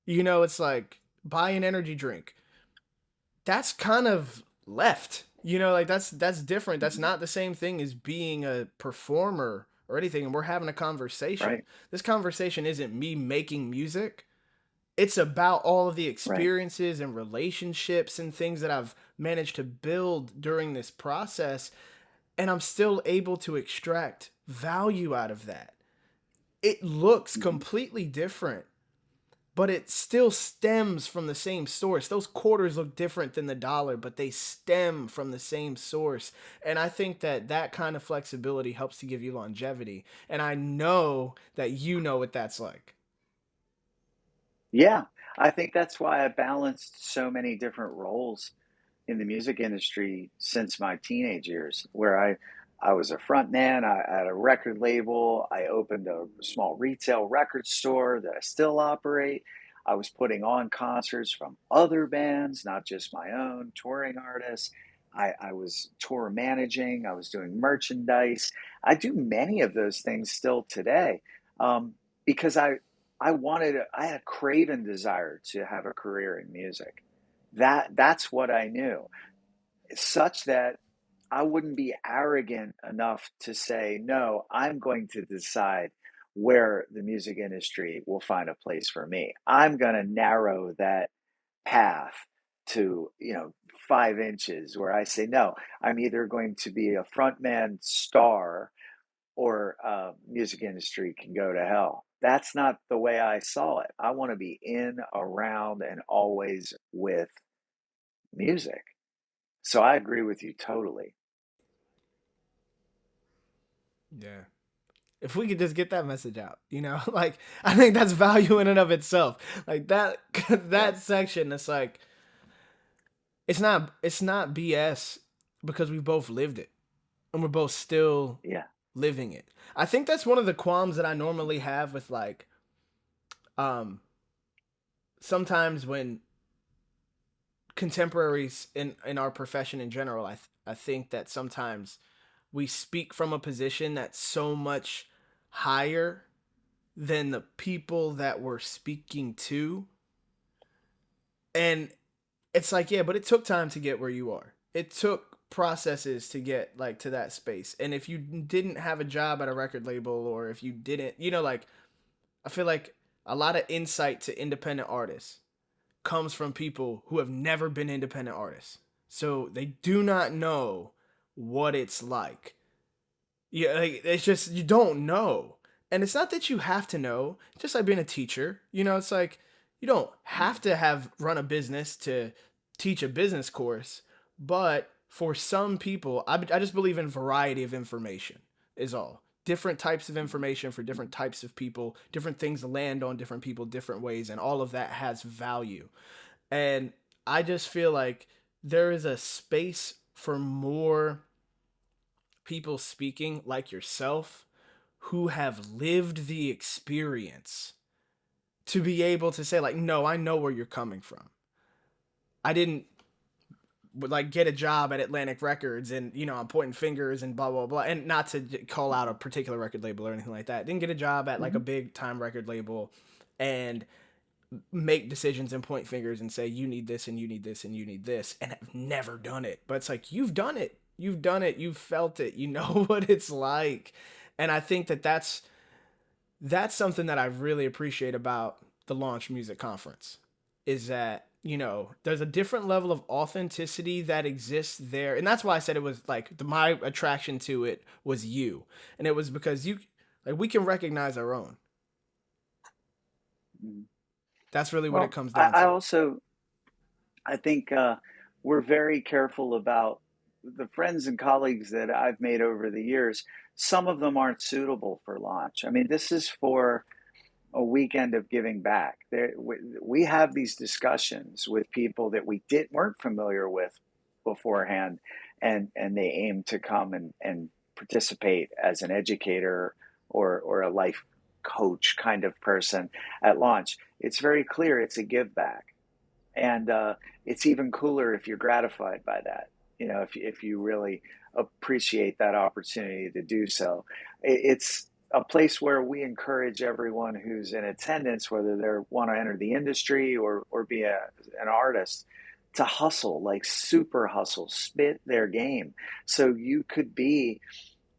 It's like buy an energy drink. That's kind of left. Like that's different. That's Mhm. not the same thing as being a performer or anything. And we're having a conversation. Right. This conversation isn't me making music. It's about all of the Right. experiences and relationships and things that I've managed to build during this process. And I'm still able to extract value out of that. It looks Mhm. completely different, but it still stems from the same source. Those quarters look different than the dollar, but they stem from the same source. And I think that that kind of flexibility helps to give you longevity. And I know that you know what that's like. Yeah. I think that's why I balanced so many different roles in the music industry since my teenage years, where I was a front man. I had a record label. I opened a small retail record store that I still operate. I was putting on concerts from other bands, not just my own touring artists. I was tour managing. I was doing merchandise. I do many of those things still today, because I had a craven desire to have a career in music. That's what I knew, such that I wouldn't be arrogant enough to say, no, I'm going to decide where the music industry will find a place for me. I'm going to narrow that path to, 5 inches, where I say, no, I'm either going to be a frontman star, or music industry can go to hell. That's not the way I saw it. I want to be in, around, and always with music. So I agree with you totally. Yeah. If we could just get that message out, like I think that's value in and of itself. Like that Yep. that section, it's like it's not BS because we both lived it and we're both still Yeah. living it. I think that's one of the qualms that I normally have with like um sometimes when contemporaries in our profession in general, I think that sometimes we speak from a position that's so much higher than the people that we're speaking to. And it's like, yeah, but it took time to get where you are. It took processes to get like to that space. And if you didn't have a job at a record label, or if you didn't, like I feel like a lot of insight to independent artists comes from people who have never been independent artists. So they do not know what it's like. Yeah, like, it's just you don't know. And it's not that you have to know. It's just like being a teacher. It's like you don't have Mhm. to have run a business to teach a business course, but for some people, I just believe in variety of information is all. Different types of information for different types of people, different things land on different people different ways, and all of that has value. And I just feel like there is a space for more people speaking like yourself who have lived the experience to be able to say like, no, I know where you're coming from. I didn't like get a job at Atlantic Records and I'm pointing fingers and blah blah blah, and not to call out a particular record label or anything like that. Didn't get a job at like a Mhm. big time record label and make decisions and point fingers and say you need this and you need this and you need this, and have never done it. But it's like you've done it. You've done it. You've felt it. You know what it's like. And I think that that's something that I really appreciate about the Launch Music Conference is that, there's a different level of authenticity that exists there. And that's why I said it was like my attraction to it was you. And it was because we can recognize our own. Mhm. That's really what it Well, comes I, down I to. also I think we're very careful about the friends and colleagues that I've made over the years. Some of them aren't suitable for launch. I mean, this is for a weekend of giving back. We have these discussions with people that we weren't familiar with beforehand, and they aim to come and participate as an educator or a life coach kind of person at launch. It's very clear it's a give back, and it's even cooler if you're gratified by that. If you really appreciate that opportunity to do so, it's a place where we encourage everyone who's in attendance, whether they want to enter the industry or be an artist, to hustle, like super hustle, spit their game. So you could be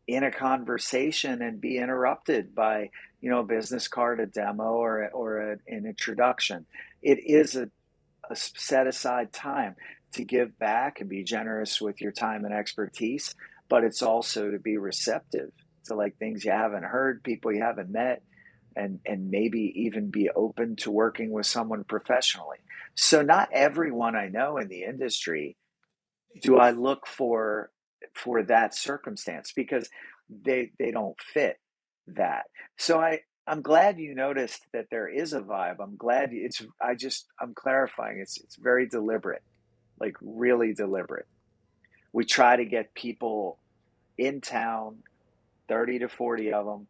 in a conversation and be interrupted by a business card, a demo, an introduction. It is a set aside time to give back and be generous with your time and expertise, but it's also to be receptive to like things you haven't heard, people you haven't met, and maybe even be open to working with someone professionally. So not everyone I know in the industry do I look for that circumstance because they don't fit that. So I'm glad you noticed that there is a vibe. I'm glad it's I'm clarifying. It's very deliberate, like really deliberate. We try to get people in town, 30 to 40 of them,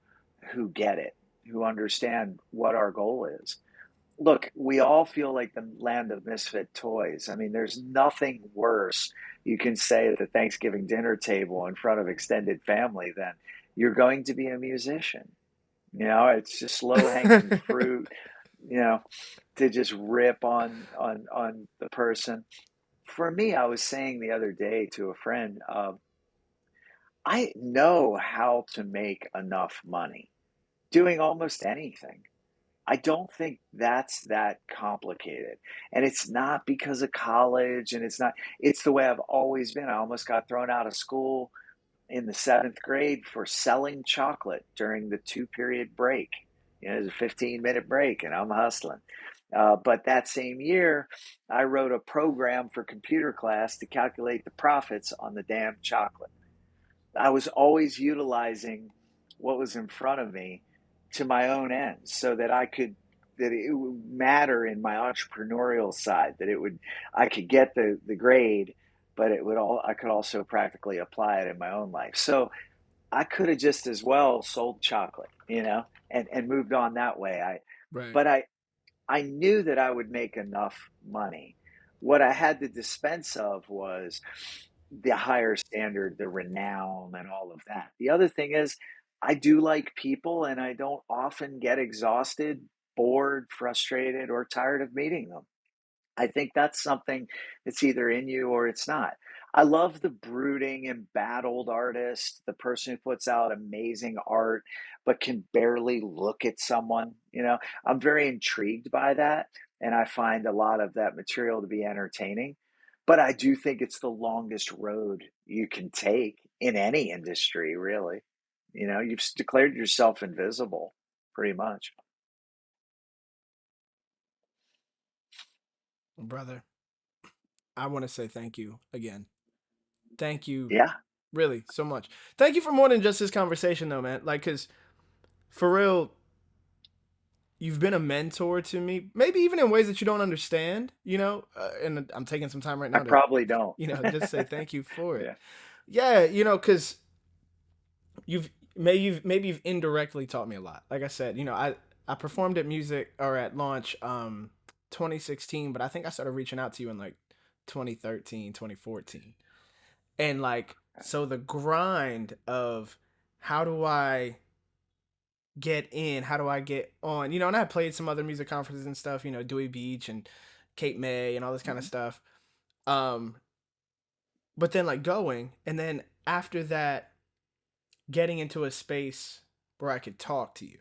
who get it, who understand what our goal is. Look, we all feel like the land of misfit toys. I mean, there's nothing worse you can say at the Thanksgiving dinner table in front of extended family than you're going to be a musician. It's just low hanging fruit, you know, to just rip on the person. For me, I was saying the other day to a friend, I know how to make enough money doing almost anything. I don't think that's that complicated. And it's not because of college, and it's the way I've always been. I almost got thrown out of school in the seventh grade for selling chocolate during the 2 period break. There's a 15-minute break, and I'm hustling. But that same year, I wrote a program for computer class to calculate the profits on the damn chocolate. I was always utilizing what was in front of me to my own ends so that that it would matter in my entrepreneurial side, that I could get the grade, but I could also practically apply it in my own life. So I could have just as well sold chocolate, and moved on that way. Right. But I knew that I would make enough money. What I had to dispense of was the higher standard, the renown, and all of that. The other thing is, I do like people, and I don't often get exhausted, bored, frustrated, or tired of meeting them. I think that's something that's either in you or it's not. I love the brooding, embattled artist, the person who puts out amazing art but can barely look at someone. I'm very intrigued by that, and I find a lot of that material to be entertaining. But I do think it's the longest road you can take in any industry, really. You've declared yourself invisible, pretty much. Brother, I want to say thank you again. Thank you Yeah, really so much. Thank you for more than just this conversation though, man. Like, cause for real, you've been a mentor to me, maybe even in ways that you don't understand, and I'm taking some time right I now to, probably don't. just say thank you for it. Yeah. Yeah, cause maybe you've indirectly taught me a lot. Like I said, I performed at music or at launch 2016, but I think I started reaching out to you in like 2013, 2014. And like, so the grind of how do I get in, how do I get on, and I played some other music conferences and stuff, Dewey Beach and Cape May and all this kind of Mhm. stuff. Um, but then like going, and then after that, getting into a space where I could talk to you.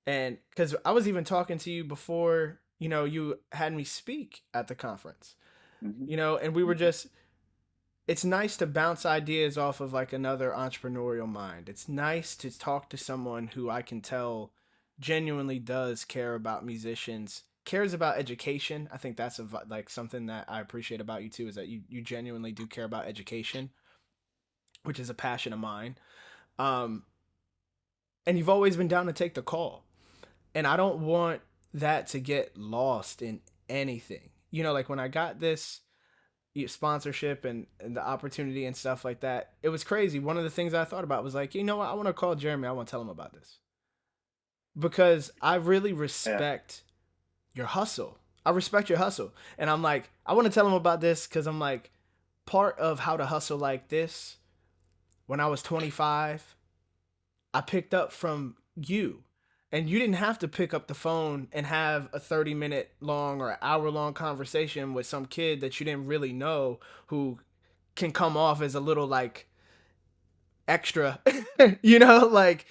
And because I was even talking to you before, you had me speak at the conference, Mhm. and we were Mhm. just, it's nice to bounce ideas off of like another entrepreneurial mind. It's nice to talk to someone who I can tell genuinely does care about musicians, cares about education. I think that's like something that I appreciate about you too, is that you genuinely do care about education, which is a passion of mine. Um, and you've always been down to take the call. And I don't want that to get lost in anything. Like when I got this sponsorship and the opportunity and stuff like that, it was crazy. One of the things I thought about was like, you know what? I want to call Jeremy. I want to tell him about this because I really Yeah. respect your hustle. I respect your hustle. And I'm like, I want to tell him about this because I'm like, part of how to hustle like this, when I was 25, I picked up from you. And you didn't have to pick up the phone and have a 30-minute long or hour long conversation with some kid that you didn't really know who can come off as a little like extra, like,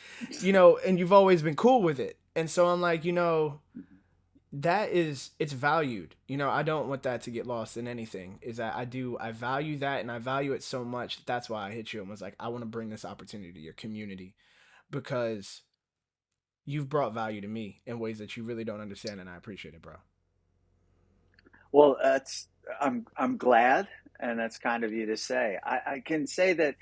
and you've always been cool with it. And so I'm like, Mhm. it's valued. I don't want that to get lost in anything. Is that I value that and I value it so much. That's why I hit you and was like, I want to bring this opportunity to your community because you've brought value to me in ways that you really don't understand, and I appreciate it, bro. Well, I'm glad, and that's kind of you to say. I can say that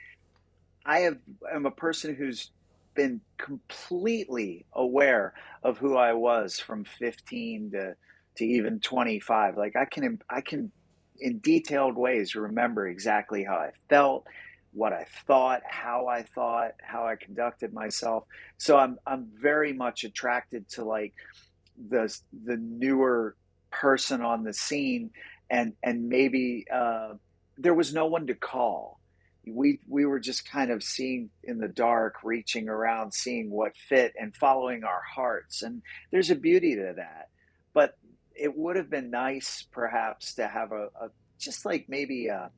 am a person who's been completely aware of who I was from 15 to even 25. Like I can in detailed ways remember exactly how I felt, what I thought, how I conducted myself. So I'm very much attracted to like the newer person on the scene, and maybe there was no one to call. We were just kind of seeing in the dark, reaching around, seeing what fit, and following our hearts. And there's a beauty to that. But it would have been nice, perhaps, to have a just like maybe a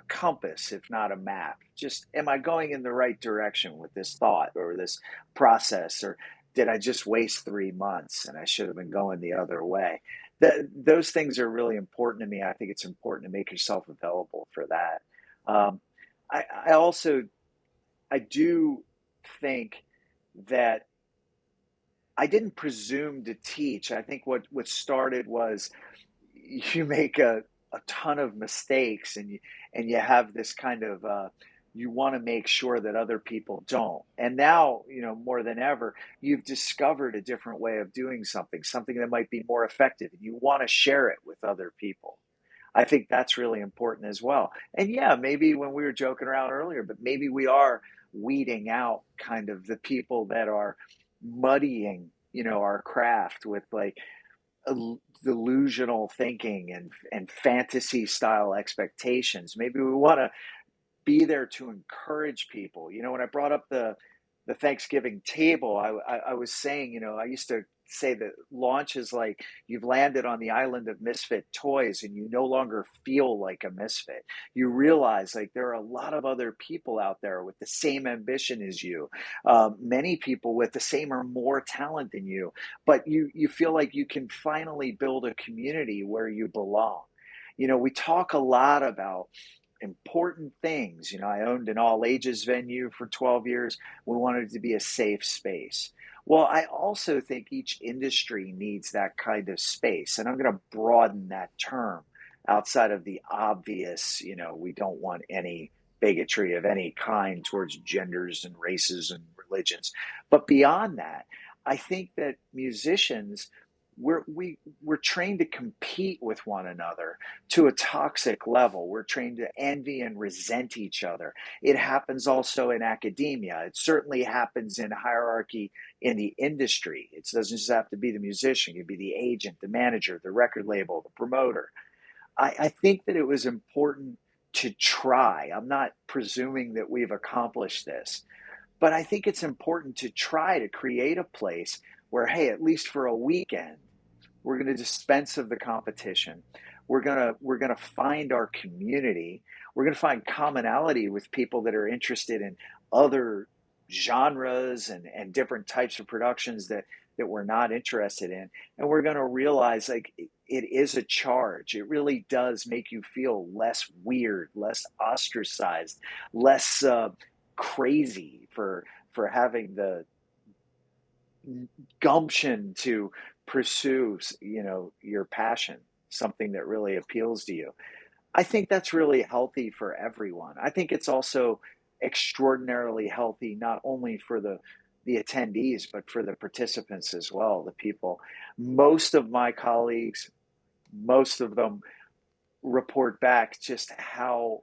compass, if not a map. Just am I going in the right direction with this thought or this process, or did I just waste 3 months and I should have been going the other way? Those things are really important to me. I think it's important to make yourself available for that. Um, I also I do think that I didn't presume to teach. I think what started was you make a ton of mistakes, and you have this kind of you want to make sure that other people don't. And now, more than ever, you've discovered a different way of doing something, something that might be more effective, and you want to share it with other people. I think that's really important as well. And yeah, maybe when we were joking around earlier, but maybe we are weeding out kind of the people that are muddying, our craft with like delusional thinking and fantasy style expectations. Maybe we want to be there to encourage people. When I brought up the Thanksgiving table, I was saying, I used to say that launch is like you've landed on the island of misfit toys and you no longer feel like a misfit. You realize like there are a lot of other people out there with the same ambition as you, many people with the same or more talent than you, but you feel like you can finally build a community where you belong. We talk a lot about important things. I owned an all ages venue for 12 years. We wanted it to be a safe space. Well, I also think each industry needs that kind of space. And I'm going to broaden that term outside of the obvious, we don't want any bigotry of any kind towards genders and races and religions. But beyond that, I think that musicians, we're trained to compete with one another to a toxic level. We're trained to envy and resent each other. It happens also in academia. It certainly happens in hierarchy in the industry. It doesn't just have to be the musician. It could be the agent, the manager, the record label, the promoter. I think that it was important to try. I'm not presuming that we've accomplished this, but I think it's important to try to create a place where, hey, at least for a weekend, we're going to dispense of the competition. We're going to find our community. We're going to find commonality with people that are interested in other genres and different types of productions that we're not interested in. And we're going to realize like it is a charge. It really does make you feel less weird, less ostracized, less crazy for having the gumption to pursue, your passion, something that really appeals to you. I think that's really healthy for everyone. I think it's also extraordinarily healthy not only for the attendees but for the participants as well, the people. Most of my colleagues, most of them report back just how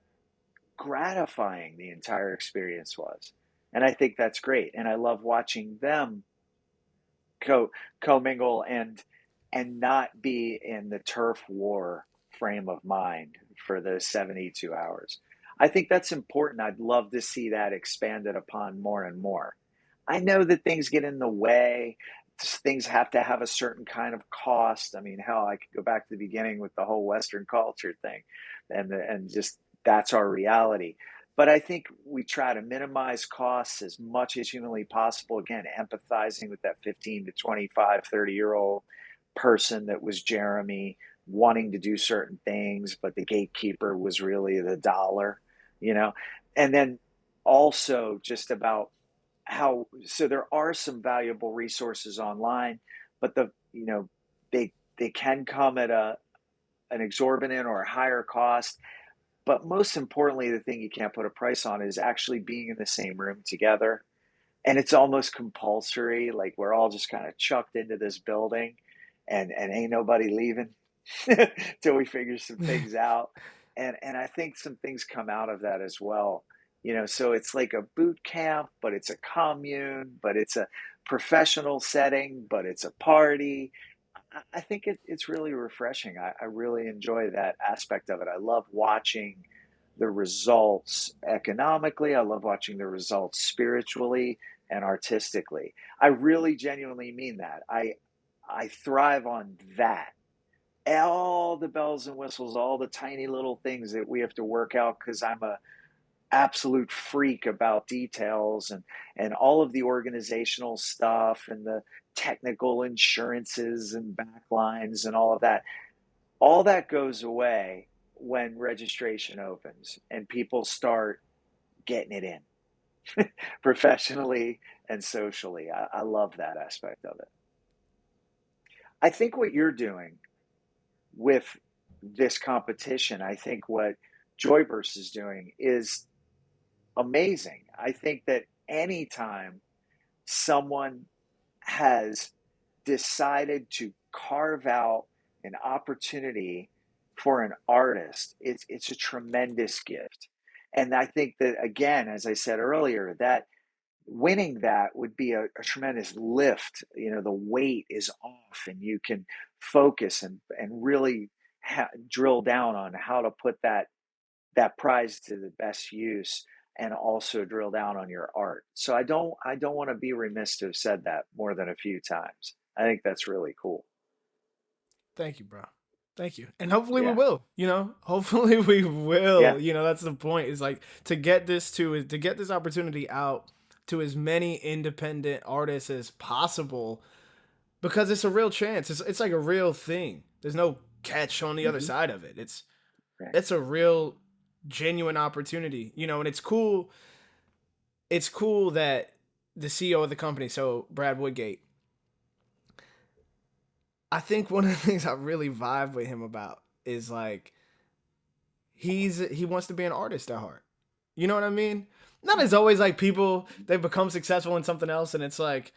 gratifying the entire experience was. And I think that's great. And I love watching them co commingle and not be in the turf war frame of mind for those 72 hours. I think that's important. I'd love to see that expanded upon more and more. I know that things get in the way. Things have to have a certain kind of cost. I mean, hell, I could go back to the beginning with the whole Western culture thing, and just that's our reality. But I think we try to minimize costs as much as humanly possible. Again, empathizing with that 15 to 25, 30-year old person that was Jeremy, wanting to do certain things, but the gatekeeper was really the dollar, you know? And then also just about how, so there are some valuable resources online, but they can come at an exorbitant or a higher cost. But most importantly, the thing you can't put a price on is actually being in the same room together. And it's almost compulsory. Like we're all just kind of chucked into this building and ain't nobody leaving till we figure some things out. And I think some things come out of that as well. So it's like a boot camp, but it's a commune, but it's a professional setting, but it's a party. I think it's really refreshing. I really enjoy that aspect of it. I love watching the results economically. I love watching the results spiritually and artistically. I really genuinely mean that. I thrive on that. All the bells and whistles, all the tiny little things that we have to work out because I'm a absolute freak about details and all of the organizational stuff and the technical insurances and backlines and all that goes away when registration opens and people start getting it in professionally and socially. I love that aspect of it. I think what you're doing with this competition, I think what Joyburst is doing is amazing. I think that anytime someone has decided to carve out an opportunity for an artist, it's a tremendous gift. And I think that, again, as I said earlier, that winning that would be a tremendous lift. The weight is off, and you can focus and really drill down on how to put that prize to the best use, and also drill down on your art. So I don't want to be remiss to have said that more than a few times. I think that's really cool. Thank you, bro. Thank you. And hopefully we Yeah. will, hopefully we will. Yeah. That's the point, is like to get this opportunity out to as many independent artists as possible, because it's a real chance. It's like a real thing. There's no catch on the other Hmm. side of it. It's Right. it's a real genuine opportunity, and it's cool. It's cool that the CEO of the company, so Brad Woodgate, I think one of the things I really vibe with him about is like he wants to be an artist at heart. You know what I mean? Not as always like people they become successful in something else and it's like,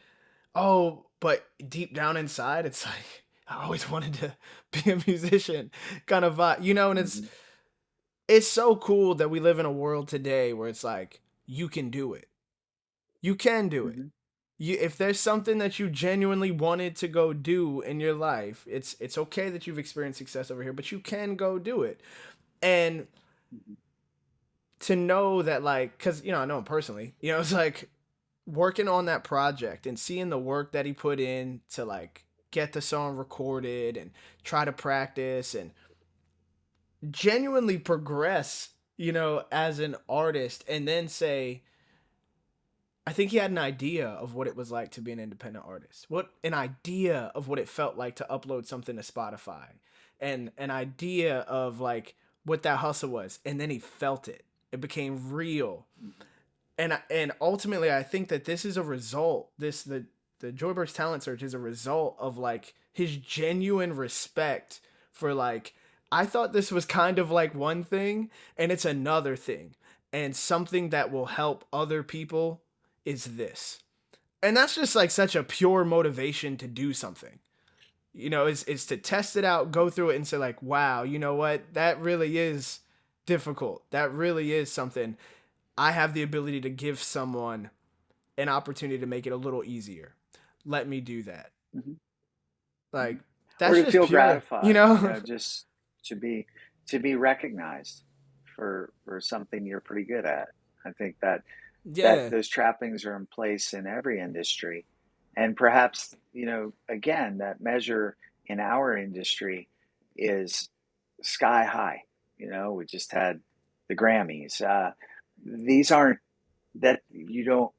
oh, but deep down inside it's like I always wanted to be a musician kind of vibe. And it's Hmm. it's so cool that we live in a world today where it's like you can do it. You can do it. Hmm. If there's something that you genuinely wanted to go do in your life, it's okay that you've experienced success over here, but you can go do it. And Hmm. to know that, like, because I know him personally, it's like working on that project and seeing the work that he put in to like get the song recorded and try to practice and genuinely progress, as an artist, and then say, I think he had an idea of what it was like to be an independent artist. What an idea of what it felt like to upload something to Spotify, and an idea of like what that hustle was. And then he felt it. It became real. And ultimately, I think that this is a result. The Joyberg's talent search is a result of like his genuine respect for like, I thought this was kind of like one thing and it's another thing, and something that will help other people is this. And that's just like such a pure motivation to do something. Is to test it out, go through it and say like, wow, you know what? That really is difficult. That really is something I have the ability to give someone an opportunity to make it a little easier. Let me do that. Hmm. Hmm. Like Or that's to just feel pure, gratified, just to be recognized for something you're pretty good at. I think that Yeah. those trappings are in place in every industry, and perhaps, again, that measure in our industry is sky high. We just had the Grammys. These aren't that you don't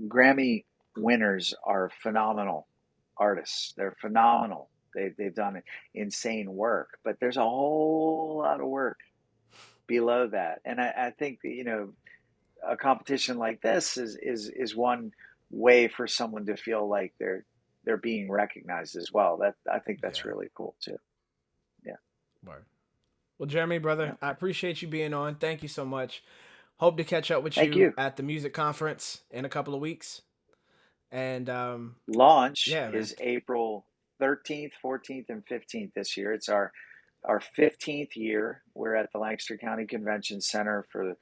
Grammy winners are phenomenal artists. They're phenomenal. They've done insane work, but there's a whole lot of work below that. And I think that, a competition like this is one way for someone to feel like they're being recognized as well. That I think that's Yeah. really cool too. Yeah. Word. Well, Jeremy, brother, Yeah. I appreciate you being on. Thank you so much. Hope to catch up with Thank you you. at the music conference in a couple of weeks. And Launch yeah, man. is April 13th, 14th, and 15th this year. It's our 15th year. We're at the Lancaster County Convention Center for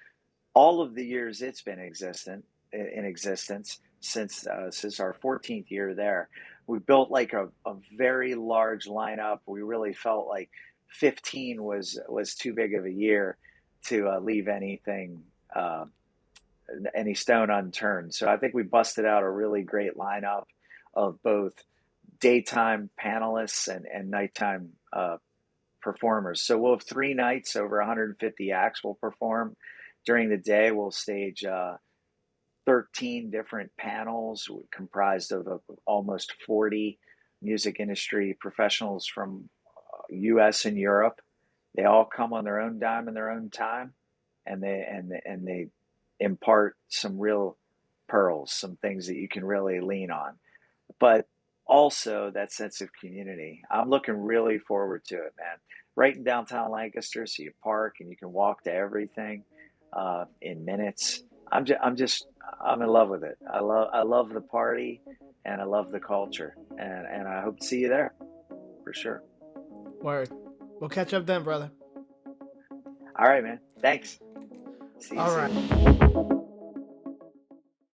all of the years it's been in existence since our 14th year there. We built like a very large lineup. We really felt like 15 was too big of a year to leave uh, any stone unturned. So I think we busted out a really great lineup of both daytime panelists and nighttime performers. So we'll have 3 nights, over 150 acts will perform. During the day, we'll stage 13 different panels comprised of almost 40 music industry professionals from U.S. and Europe. They all come on their own dime and their own time, and they impart some real pearls, some things that you can really lean on. But also that sense of community. I'm looking really forward to it, man. Right in downtown Lancaster, so you park and you can walk to everything in minutes. I'm in love with it. I love the party, and I love the culture, and I hope to see you there for sure. Word. We'll catch up then, brother. All right, man. Thanks. See you All soon. right.